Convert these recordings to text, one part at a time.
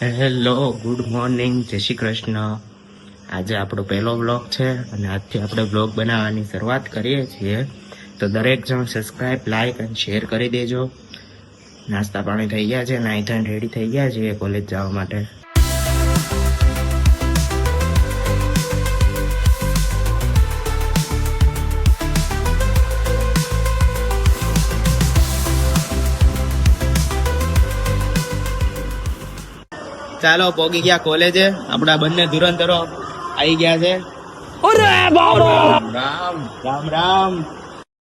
Hello, good morning, જય શ્રી કૃષ્ણ. આજે આપણો પહેલો બ્લોગ છે અને આજથી આપણે બ્લોગ બનાવવાની શરૂઆત કરીએ છીએ. તો દરેક જણ સબસ્ક્રાઇબ, લાઇક અને શેર કરી દેજો. નાસ્તા પાણી થઈ ગયા છે, નાઈ ધોઈને રેડી થઈ ગયા છીએ કોલેજ જવા માટે. ચાલો પોગી ગયા કોલેજે. આપણા બંને ધુરંધરો આવી ગયા છે. રામ રામ રામ.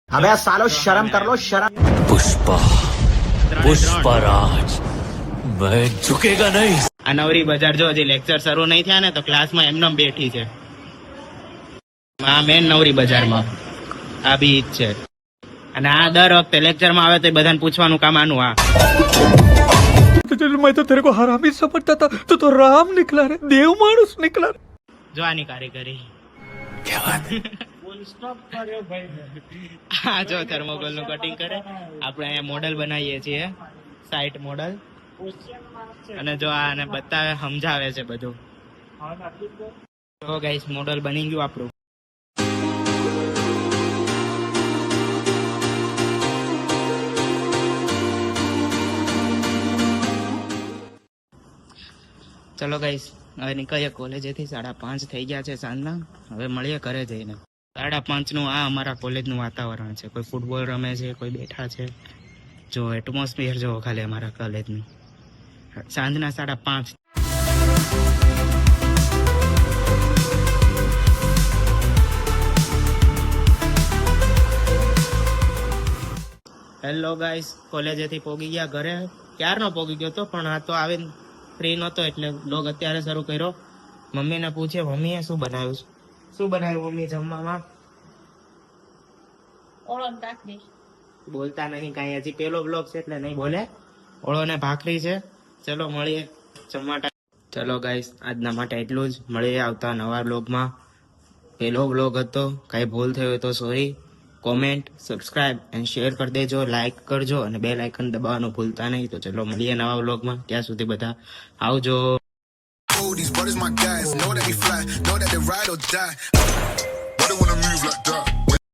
अबे सालो शर्म कर लो शर्म। पुष्पराज मैं झुकेगा नहीं। આ નવરી બજાર જો હજી લેક્ચર શરૂ નહીં થયા ને તો ક્લાસમાં એમને બેઠી છે. આ મેન નવરી બજારમાં આ બી ઈજ છે. અને આ દર વખતે લેક્ચરમાં આવે તો બધાને પૂછવાનું કામ આનું. આ मैं तो तेरे को हरामी समझता था तो राम निकला रे, देव मानुस निकला रे। જો આની કારીગરી क्या बात है? આ જો થર્મોકોલ નું કટિંગ કરે. આપણે અહીંયા મોડલ બનાવીએ છીએ, સાઇટ મોડલ. અને જો આને બતાવે, સમજાવે છે બધું. તો ગાઈસ મોડલ બની ગયું આપણું. ચલો ગાઈસ હવે નીકળીએ કોલેજેથી. 5:30 થઈ ગયા છે સાંજના. હવે મળીએ ઘરે જઈને. 5:30 નું આ અમારા કોલેજનું વાતાવરણ છે. કોઈ ફૂટબોલ રમે છે, કોઈ બેઠા છે. જો એટમોસ્ફિયર જો ખાલી અમારા કોલેજનું સાંજના 5:30. હેલો ગાઈસ, કોલેજેથી પોગી ગયા ઘરે. ક્યારનો પોગી ગયો તો, પણ આ તો આવીને ફ્રી નહોતો એટલે બ્લોગ અત્યારે શરૂ કર્યો. મમ્મીને પૂછે, મમ્મીએ શું બનાવ્યું? શું બનાવ્યું મમ્મી જમવામાં? બોલતા નહીં કાંઈ, હજી પેલો બ્લોગ છે એટલે નહીં બોલે. ઓળો ને ભાખરી છે. ચલો મળીએ જમવા ટાઈમ. ચલો ગાઈસ, આજના માટે એટલું જ. મળીએ આવતા નવા બ્લોગમાં. પેલો બ્લોગ હતો, કાંઈ ભૂલ થઈ હોય તો sorry. Comment, subscribe and share કરી દેજો, લાઇક કરજો અને બેલ આઇકન દબાવવાનું ભૂલતા નહીં. તો ચલો મળીએ નવા વ્લોગમાં. ત્યાં સુધી બધા આવજો. Oh, these brothers my guys, know that we fly, know that they ride or die. They don't wanna move like that.